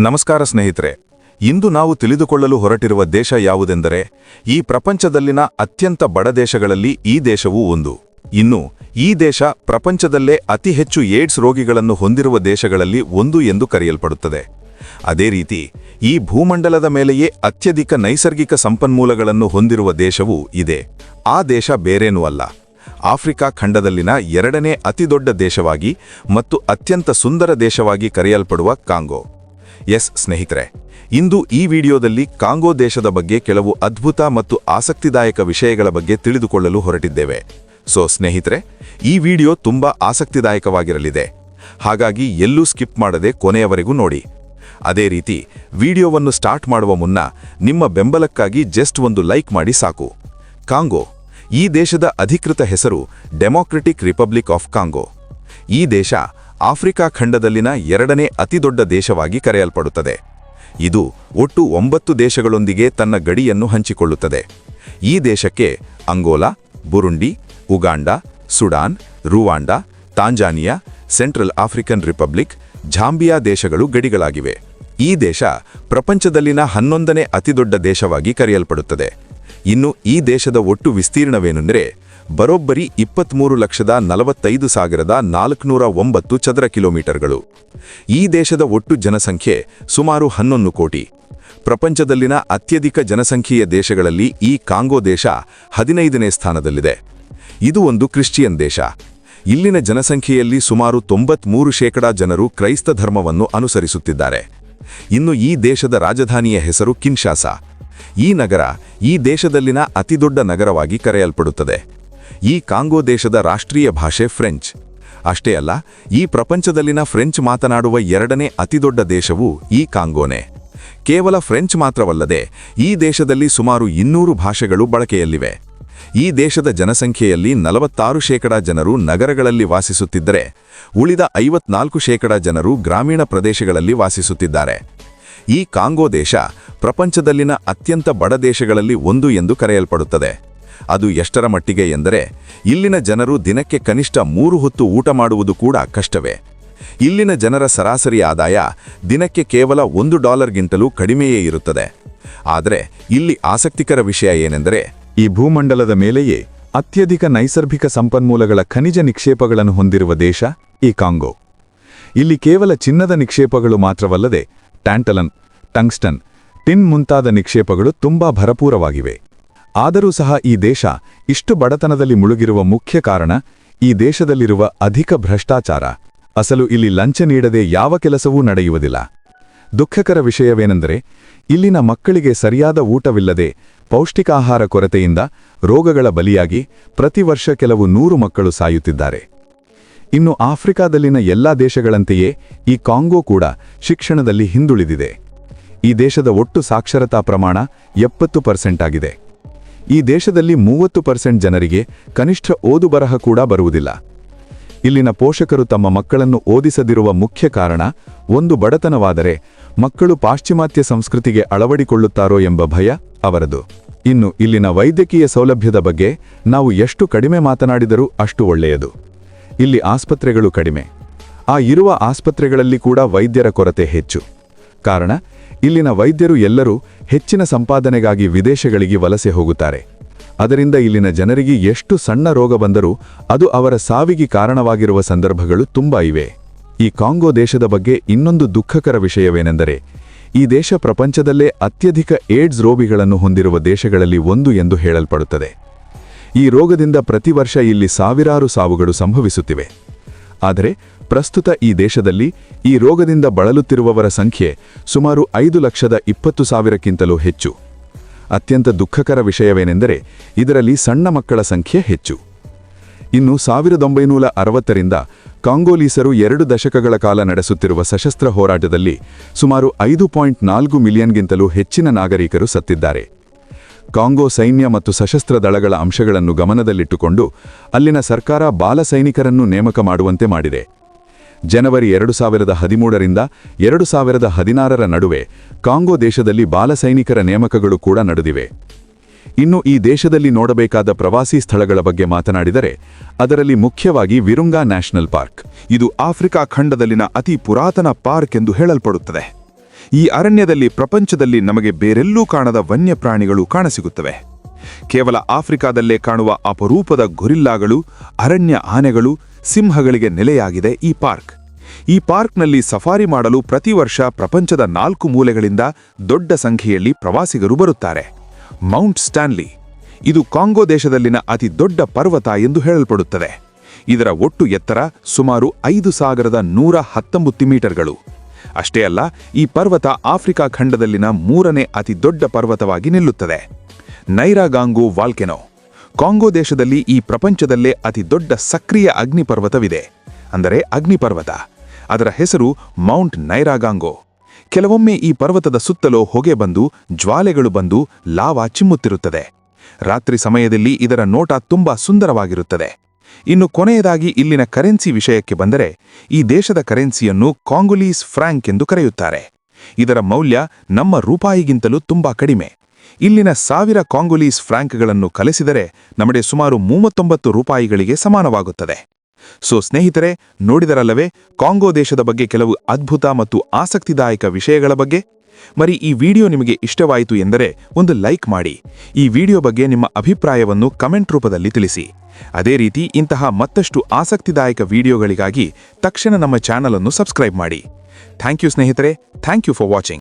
ನಮಸ್ಕಾರ ಸ್ನೇಹಿತರೆ. ಇಂದು ನಾವು ತಿಳಿದುಕೊಳ್ಳಲು ಹೊರಟಿರುವ ದೇಶ ಯಾವುದೆಂದರೆ ಈ ಪ್ರಪಂಚದಲ್ಲಿನ ಅತ್ಯಂತ ಬಡ ದೇಶಗಳಲ್ಲಿ ಈ ದೇಶವೂ ಒಂದು. ಇನ್ನು ಈ ದೇಶ ಪ್ರಪಂಚದಲ್ಲೇ ಅತಿ ಹೆಚ್ಚು ಏಡ್ಸ್ ರೋಗಿಗಳನ್ನು ಹೊಂದಿರುವ ದೇಶಗಳಲ್ಲಿ ಒಂದು ಎಂದು ಕರೆಯಲ್ಪಡುತ್ತದೆ. ಅದೇ ರೀತಿ ಈ ಭೂಮಂಡಲದ ಮೇಲೆಯೇ ಅತ್ಯಧಿಕ ನೈಸರ್ಗಿಕ ಸಂಪನ್ಮೂಲಗಳನ್ನು ಹೊಂದಿರುವ ದೇಶವೂ ಇದೆ. ಆ ದೇಶ ಬೇರೇನೂ ಅಲ್ಲ, ಆಫ್ರಿಕಾ ಖಂಡದಲ್ಲಿನ ಎರಡನೇ ಅತಿದೊಡ್ಡ ದೇಶವಾಗಿ ಮತ್ತು ಅತ್ಯಂತ ಸುಂದರ ದೇಶವಾಗಿ ಕರೆಯಲ್ಪಡುವ ಕಾಂಗೋ. ಎಸ್ ಸ್ನೇಹಿತರೆ, ಇಂದು ಈ ವಿಡಿಯೋದಲ್ಲಿ ಕಾಂಗೋ ದೇಶದ ಬಗ್ಗೆ ಕೆಲವು ಅದ್ಭುತ ಮತ್ತು ಆಸಕ್ತಿದಾಯಕ ವಿಷಯಗಳ ಬಗ್ಗೆ ತಿಳಿದುಕೊಳ್ಳಲು ಹೊರಟಿದ್ದೇವೆ. ಸೊ ಸ್ನೇಹಿತರೆ, ಈ ವಿಡಿಯೋ ತುಂಬಾ ಆಸಕ್ತಿದಾಯಕವಾಗಿರಲಿದೆ. ಹಾಗಾಗಿ ಎಲ್ಲೂ ಸ್ಕಿಪ್ ಮಾಡದೆ ಕೊನೆಯವರೆಗೂ ನೋಡಿ. ಅದೇ ರೀತಿ ವಿಡಿಯೋವನ್ನು ಸ್ಟಾರ್ಟ್ ಮಾಡುವ ಮುನ್ನ ನಿಮ್ಮ ಬೆಂಬಲಕ್ಕಾಗಿ ಜಸ್ಟ್ ಒಂದು ಲೈಕ್ ಮಾಡಿ ಸಾಕು. ಕಾಂಗೋ ಈ ದೇಶದ ಅಧಿಕೃತ ಹೆಸರು ಡೆಮಾಕ್ರೆಟಿಕ್ ರಿಪಬ್ಲಿಕ್ ಆಫ್ ಕಾಂಗೋ. ಈ ದೇಶ ಆಫ್ರಿಕಾ ಖಂಡದಲ್ಲಿನ ಎರಡನೇ ಅತಿದೊಡ್ಡ ದೇಶವಾಗಿ ಕರೆಯಲ್ಪಡುತ್ತದೆ. ಇದು ಒಟ್ಟು 9 ದೇಶಗಳೊಂದಿಗೆ ತನ್ನ ಗಡಿಯನ್ನು ಹಂಚಿಕೊಳ್ಳುತ್ತದೆ. ಈ ದೇಶಕ್ಕೆ Angola, Burundi, Uganda, Sudan, Rwanda, Tanzania, Central African Republic, Zambia ದೇಶಗಳು ಗಡಿಗಳಾಗಿವೆ. ಈ ದೇಶ ಪ್ರಪಂಚದಲ್ಲಿನ 11ನೇ ಅತಿದೊಡ್ಡ ದೇಶವಾಗಿ ಕರೆಯಲ್ಪಡುತ್ತದೆ. ಇನ್ನು ಈ ದೇಶದ ಒಟ್ಟು ವಿಸ್ತೀರ್ಣವೇನೆಂದರೆ ಬರೋಬ್ಬರಿ 23,45,409 ಚದರ ಕಿಲೋಮೀಟರ್ಗಳು. ಈ ದೇಶದ ಒಟ್ಟು ಜನಸಂಖ್ಯೆ ಸುಮಾರು 11 ಕೋಟಿ. ಪ್ರಪಂಚದಲ್ಲಿನ ಅತ್ಯಧಿಕ ಜನಸಂಖ್ಯೆಯ ದೇಶಗಳಲ್ಲಿ ಈ ಕಾಂಗೋ ದೇಶ 15ನೇ ಸ್ಥಾನದಲ್ಲಿದೆ. ಇದು ಒಂದು ಕ್ರಿಶ್ಚಿಯನ್ ದೇಶ. ಇಲ್ಲಿನ ಜನಸಂಖ್ಯೆಯಲ್ಲಿ ಸುಮಾರು 93% ಜನರು ಕ್ರೈಸ್ತ ಧರ್ಮವನ್ನು ಅನುಸರಿಸುತ್ತಿದ್ದಾರೆ. ಇನ್ನು ಈ ದೇಶದ ರಾಜಧಾನಿಯ ಹೆಸರು ಕಿನ್ಶಾಸಾ. ಈ ನಗರ ಈ ದೇಶದಲ್ಲಿನ ಅತಿದೊಡ್ಡ ನಗರವಾಗಿ ಕರೆಯಲ್ಪಡುತ್ತದೆ. ಈ ಕಾಂಗೋ ದೇಶದ ರಾಷ್ಟ್ರೀಯ ಭಾಷೆ ಫ್ರೆಂಚ್. ಅಷ್ಟೇ ಅಲ್ಲ, ಈ ಪ್ರಪಂಚದಲ್ಲಿನ ಫ್ರೆಂಚ್ ಮಾತನಾಡುವ ಎರಡನೇ ಅತಿದೊಡ್ಡ ದೇಶವೂ ಈ ಕಾಂಗೋನೇ. ಕೇವಲ ಫ್ರೆಂಚ್ ಮಾತ್ರವಲ್ಲದೆ ಈ ದೇಶದಲ್ಲಿ ಸುಮಾರು 200 ಭಾಷೆಗಳು ಬಳಕೆಯಲ್ಲಿವೆ. ಈ ದೇಶದ ಜನಸಂಖ್ಯೆಯಲ್ಲಿ 46% ಜನರು ನಗರಗಳಲ್ಲಿ ವಾಸಿಸುತ್ತಿದ್ದರೆ ಉಳಿದ 54% ಜನರು ಗ್ರಾಮೀಣ ಪ್ರದೇಶಗಳಲ್ಲಿ ವಾಸಿಸುತ್ತಿದ್ದಾರೆ. ಈ ಕಾಂಗೋ ದೇಶ ಪ್ರಪಂಚದಲ್ಲಿನ ಅತ್ಯಂತ ಬಡ ದೇಶಗಳಲ್ಲಿ ಒಂದು ಎಂದು ಕರೆಯಲ್ಪಡುತ್ತದೆ. ಅದು ಎಷ್ಟರ ಮಟ್ಟಿಗೆ ಎಂದರೆ ಇಲ್ಲಿನ ಜನರು ದಿನಕ್ಕೆ ಕನಿಷ್ಠ 3 ಹೊತ್ತು ಊಟ ಮಾಡುವುದು ಕೂಡ ಕಷ್ಟವೇ. ಇಲ್ಲಿನ ಜನರ ಸರಾಸರಿ ಆದಾಯ ದಿನಕ್ಕೆ ಕೇವಲ $1ಗಿಂತಲೂ ಕಡಿಮೆಯೇ ಇರುತ್ತದೆ. ಆದರೆ ಇಲ್ಲಿ ಆಸಕ್ತಿಕರ ವಿಷಯ ಏನೆಂದರೆ ಈ ಭೂಮಂಡಲದ ಮೇಲೆಯೇ ಅತ್ಯಧಿಕ ನೈಸರ್ಗಿಕ ಸಂಪನ್ಮೂಲಗಳ ಖನಿಜ ನಿಕ್ಷೇಪಗಳನ್ನು ಹೊಂದಿರುವ ದೇಶ ಈ ಕಾಂಗೋ. ಇಲ್ಲಿ ಕೇವಲ ಚಿನ್ನದ ನಿಕ್ಷೇಪಗಳು ಮಾತ್ರವಲ್ಲದೆ ಟ್ಯಾಂಟಲನ್, ಟಂಗ್ಸ್ಟನ್, ಟಿನ್ ಮುಂತಾದ ನಿಕ್ಷೇಪಗಳು ತುಂಬಾ ಭರಪೂರವಾಗಿವೆ. ಆದರೂ ಸಹ ಈ ದೇಶ ಇಷ್ಟು ಬಡತನದಲ್ಲಿ ಮುಳುಗಿರುವ ಮುಖ್ಯ ಕಾರಣ ಈ ದೇಶದಲ್ಲಿರುವ ಅಧಿಕ ಭ್ರಷ್ಟಾಚಾರ. ಅಸಲು ಇಲ್ಲಿ ಲಂಚ ನೀಡದೆ ಯಾವ ಕೆಲಸವೂ ನಡೆಯುವುದಿಲ್ಲ. ದುಃಖಕರ ವಿಷಯವೇನೆಂದರೆ ಇಲ್ಲಿನ ಮಕ್ಕಳಿಗೆ ಸರಿಯಾದ ಊಟವಿಲ್ಲದೆ ಪೌಷ್ಟಿಕಾಹಾರ ಕೊರತೆಯಿಂದ ರೋಗಗಳ ಬಲಿಯಾಗಿ ಪ್ರತಿ ವರ್ಷ ಕೆಲವು 100 ಮಕ್ಕಳು ಸಾಯುತ್ತಿದ್ದಾರೆ. ಇನ್ನು ಆಫ್ರಿಕಾದಲ್ಲಿನ ಎಲ್ಲಾ ದೇಶಗಳಂತೆಯೇ ಈ ಕಾಂಗೋ ಕೂಡ ಶಿಕ್ಷಣದಲ್ಲಿ ಹಿಂದುಳಿದಿದೆ. ಈ ದೇಶದ ಒಟ್ಟು ಸಾಕ್ಷರತಾ ಪ್ರಮಾಣ 70% ಆಗಿದೆ. ಈ ದೇಶದಲ್ಲಿ 30% ಜನರಿಗೆ ಕನಿಷ್ಠ ಓದು ಬರಹ ಕೂಡ ಬರುವುದಿಲ್ಲ. ಇಲ್ಲಿನ ಪೋಷಕರು ತಮ್ಮ ಮಕ್ಕಳನ್ನು ಓದಿಸದಿರುವ ಮುಖ್ಯ ಕಾರಣ ಒಂದು ಬಡತನವಾದರೆ ಮಕ್ಕಳು ಪಾಶ್ಚಿಮಾತ್ಯ ಸಂಸ್ಕೃತಿಗೆ ಅಳವಡಿಕೊಳ್ಳುತ್ತಾರೋ ಎಂಬ ಭಯ ಅವರದು. ಇನ್ನು ಇಲ್ಲಿನ ವೈದ್ಯಕೀಯ ಸೌಲಭ್ಯದ ಬಗ್ಗೆ ನಾವು ಎಷ್ಟು ಕಡಿಮೆ ಮಾತನಾಡಿದರೂ ಅಷ್ಟು ಒಳ್ಳೆಯದು. ಇಲ್ಲಿ ಆಸ್ಪತ್ರೆಗಳು ಕಡಿಮೆ. ಇರುವ ಆಸ್ಪತ್ರೆಗಳಲ್ಲಿ ಕೂಡ ವೈದ್ಯರ ಕೊರತೆ ಹೆಚ್ಚು. ಕಾರಣ ಇಲ್ಲಿನ ವೈದ್ಯರು ಎಲ್ಲರೂ ಹೆಚ್ಚಿನ ಸಂಪಾದನೆಗಾಗಿ ವಿದೇಶಗಳಿಗೆ ವಲಸೆ ಹೋಗುತ್ತಾರೆ. ಅದರಿಂದ ಇಲ್ಲಿನ ಜನರಿಗೆ ಎಷ್ಟು ಸಣ್ಣ ರೋಗ ಬಂದರೂ ಅದು ಅವರ ಸಾವಿಗೆ ಕಾರಣವಾಗಿರುವ ಸಂದರ್ಭಗಳು ತುಂಬಾ ಇವೆ. ಈ ಕಾಂಗೋ ದೇಶದ ಬಗ್ಗೆ ಇನ್ನೊಂದು ದುಃಖಕರ ವಿಷಯವೇನೆಂದರೆ ಈ ದೇಶ ಪ್ರಪಂಚದಲ್ಲೇ ಅತ್ಯಧಿಕ ಏಡ್ಸ್ ರೋಗಿಗಳನ್ನು ಹೊಂದಿರುವ ದೇಶಗಳಲ್ಲಿ ಒಂದು ಎಂದು ಹೇಳಲ್ಪಡುತ್ತದೆ. ಈ ರೋಗದಿಂದ ಪ್ರತಿ ವರ್ಷ ಇಲ್ಲಿ ಸಾವಿರಾರು ಸಾವುಗಳು ಸಂಭವಿಸುತ್ತಿವೆ. ಆದರೆ ಪ್ರಸ್ತುತ ಈ ದೇಶದಲ್ಲಿ ಈ ರೋಗದಿಂದ ಬಳಲುತ್ತಿರುವವರ ಸಂಖ್ಯೆ ಸುಮಾರು 5,20,000ಕ್ಕಿಂತಲೂ ಹೆಚ್ಚು. ಅತ್ಯಂತ ದುಃಖಕರ ವಿಷಯವೇನೆಂದರೆ ಇದರಲ್ಲಿ ಸಣ್ಣ ಮಕ್ಕಳ ಸಂಖ್ಯೆ ಹೆಚ್ಚು. ಇನ್ನು 1960ರಿಂದ ಕಾಂಗೋಲೀಸರು 2 ದಶಕಗಳ ಕಾಲ ನಡೆಸುತ್ತಿರುವ ಸಶಸ್ತ್ರ ಹೋರಾಟದಲ್ಲಿ ಸುಮಾರು 5.4 ಮಿಲಿಯನ್ಗಿಂತಲೂ ಹೆಚ್ಚಿನ ನಾಗರಿಕರು ಸತ್ತಿದ್ದಾರೆ. ಕಾಂಗೋ ಸೈನ್ಯ ಮತ್ತು ಸಶಸ್ತ್ರ ದಳಗಳ ಅಂಶಗಳನ್ನು ಗಮನದಲ್ಲಿಟ್ಟುಕೊಂಡು ಅಲ್ಲಿನ ಸರ್ಕಾರ ಬಾಲ ಸೈನಿಕರನ್ನು ನೇಮಕ ಮಾಡುವಂತೆ ಮಾಡಿದೆ. ಜನವರಿ 2013ರಿಂದ 2016ರ ನಡುವೆ ಕಾಂಗೋ ದೇಶದಲ್ಲಿ ಬಾಲ ಸೈನಿಕರ ನೇಮಕಗಳು ಕೂಡ ನಡೆದಿವೆ. ಇನ್ನು ಈ ದೇಶದಲ್ಲಿ ನೋಡಬೇಕಾದ ಪ್ರವಾಸಿ ಸ್ಥಳಗಳ ಬಗ್ಗೆ ಮಾತನಾಡಿದರೆ ಅದರಲ್ಲಿ ಮುಖ್ಯವಾಗಿ ವಿರುಂಗಾ ನ್ಯಾಷನಲ್ ಪಾರ್ಕ್. ಇದು ಆಫ್ರಿಕಾ ಖಂಡದಲ್ಲಿನ ಅತಿ ಪುರಾತನ ಪಾರ್ಕ್ ಎಂದು ಹೇಳಲ್ಪಡುತ್ತದೆ. ಈ ಅರಣ್ಯದಲ್ಲಿ ಪ್ರಪಂಚದಲ್ಲಿ ನಮಗೆ ಬೇರೆಲ್ಲೂ ಕಾಣದ ವನ್ಯಪ್ರಾಣಿಗಳು ಕಾಣಸಿಗುತ್ತವೆ. ಕೇವಲ ಆಫ್ರಿಕಾದಲ್ಲೇ ಕಾಣುವ ಅಪರೂಪದ ಗೊರಿಲ್ಲಾಗಳು, ಅರಣ್ಯ ಆನೆಗಳು, ಸಿಂಹಗಳಿಗೆ ನೆಲೆಯಾಗಿದೆ ಈ ಪಾರ್ಕ್. ಈ ಪಾರ್ಕ್ನಲ್ಲಿ ಸಫಾರಿ ಮಾಡಲು ಪ್ರತಿ ವರ್ಷ ಪ್ರಪಂಚದ 4 ಮೂಲೆಗಳಿಂದ ದೊಡ್ಡ ಸಂಖ್ಯೆಯಲ್ಲಿ ಪ್ರವಾಸಿಗರು ಬರುತ್ತಾರೆ. ಮೌಂಟ್ ಸ್ಟ್ಯಾನ್ಲಿ ಇದು ಕಾಂಗೋ ದೇಶದಲ್ಲಿನ ಅತಿ ದೊಡ್ಡ ಪರ್ವತ ಎಂದು ಹೇಳಲ್ಪಡುತ್ತದೆ. ಇದರ ಒಟ್ಟು ಎತ್ತರ ಸುಮಾರು 5119 ಮೀಟರ್ಗಳು. ಅಷ್ಟೇ ಅಲ್ಲ, ಈ ಪರ್ವತ ಆಫ್ರಿಕಾ ಖಂಡದಲ್ಲಿನ 3ನೇ ಅತಿ ದೊಡ್ಡ ಪರ್ವತವಾಗಿ ನಿಲ್ಲುತ್ತದೆ. ನೈರಾಗಾಂಗೋ ವಾಲ್ಕೆನೋ ಕಾಂಗೋ ದೇಶದಲ್ಲಿ ಈ ಪ್ರಪಂಚದಲ್ಲೇ ಅತಿ ದೊಡ್ಡ ಸಕ್ರಿಯ ಅಗ್ನಿಪರ್ವತವಿದೆ, ಅಂದರೆ ಅಗ್ನಿಪರ್ವತ. ಅದರ ಹೆಸರು ಮೌಂಟ್ ನೈರಾಗಾಂಗೋ. ಕೆಲವೊಮ್ಮೆ ಈ ಪರ್ವತದ ಸುತ್ತಲೂ ಹೊಗೆ ಬಂದು, ಜ್ವಾಲೆಗಳು ಬಂದು ಲಾವಾ ಚಿಮ್ಮುತ್ತಿರುತ್ತದೆ. ರಾತ್ರಿ ಸಮಯದಲ್ಲಿ ಇದರ ನೋಟ ತುಂಬಾ ಸುಂದರವಾಗಿರುತ್ತದೆ. ಇನ್ನು ಕೊನೆಯದಾಗಿ ಇಲ್ಲಿನ ಕರೆನ್ಸಿ ವಿಷಯಕ್ಕೆ ಬಂದರೆ, ಈ ದೇಶದ ಕರೆನ್ಸಿಯನ್ನು ಕಾಂಗೊಲೀಸ್ ಫ್ರಾಂಕ್ ಎಂದು ಕರೆಯುತ್ತಾರೆ. ಇದರ ಮೌಲ್ಯ ನಮ್ಮ ರೂಪಾಯಿಗಿಂತಲೂ ತುಂಬಾ ಕಡಿಮೆ. ಇಲ್ಲಿನ 1000 ಕಾಂಗೊಲೀಸ್ ಫ್ರಾಂಕ್ಗಳನ್ನು ಕಲಿಸಿದರೆ ನಮಗೆ ಸುಮಾರು 39 ರೂಪಾಯಿಗಳಿಗೆ ಸಮಾನವಾಗುತ್ತದೆ. ಸೊ ಸ್ನೇಹಿತರೆ, ನೋಡಿದರಲ್ಲವೇ ಕಾಂಗೋ ದೇಶದ ಬಗ್ಗೆ ಕೆಲವು ಅದ್ಭುತ ಮತ್ತು ಆಸಕ್ತಿದಾಯಕ ವಿಷಯಗಳ ಬಗ್ಗೆ. ಮರಿ ಈ ವಿಡಿಯೋ ನಿಮಗೆ ಇಷ್ಟವಾಯಿತು ಎಂದರೆ ಒಂದು ಲೈಕ್ ಮಾಡಿ. ಈ ವಿಡಿಯೋ ಬಗ್ಗೆ ನಿಮ್ಮ ಅಭಿಪ್ರಾಯವನ್ನು ಕಮೆಂಟ್ ರೂಪದಲ್ಲಿ ತಿಳಿಸಿ. ಅದೇ ರೀತಿ ಇಂತಹ ಮತ್ತಷ್ಟು ಆಸಕ್ತಿದಾಯಕ ವಿಡಿಯೋಗಳಿಗಾಗಿ ತಕ್ಷಣ ನಮ್ಮ ಚಾನಲ್ ಅನ್ನು ಸಬ್ಸ್ಕ್ರೈಬ್ ಮಾಡಿ. ಥ್ಯಾಂಕ್ ಯು ಸ್ನೇಹಿತರೆ, ಥ್ಯಾಂಕ್ ಯು ಫಾರ್ ವಾಚಿಂಗ್.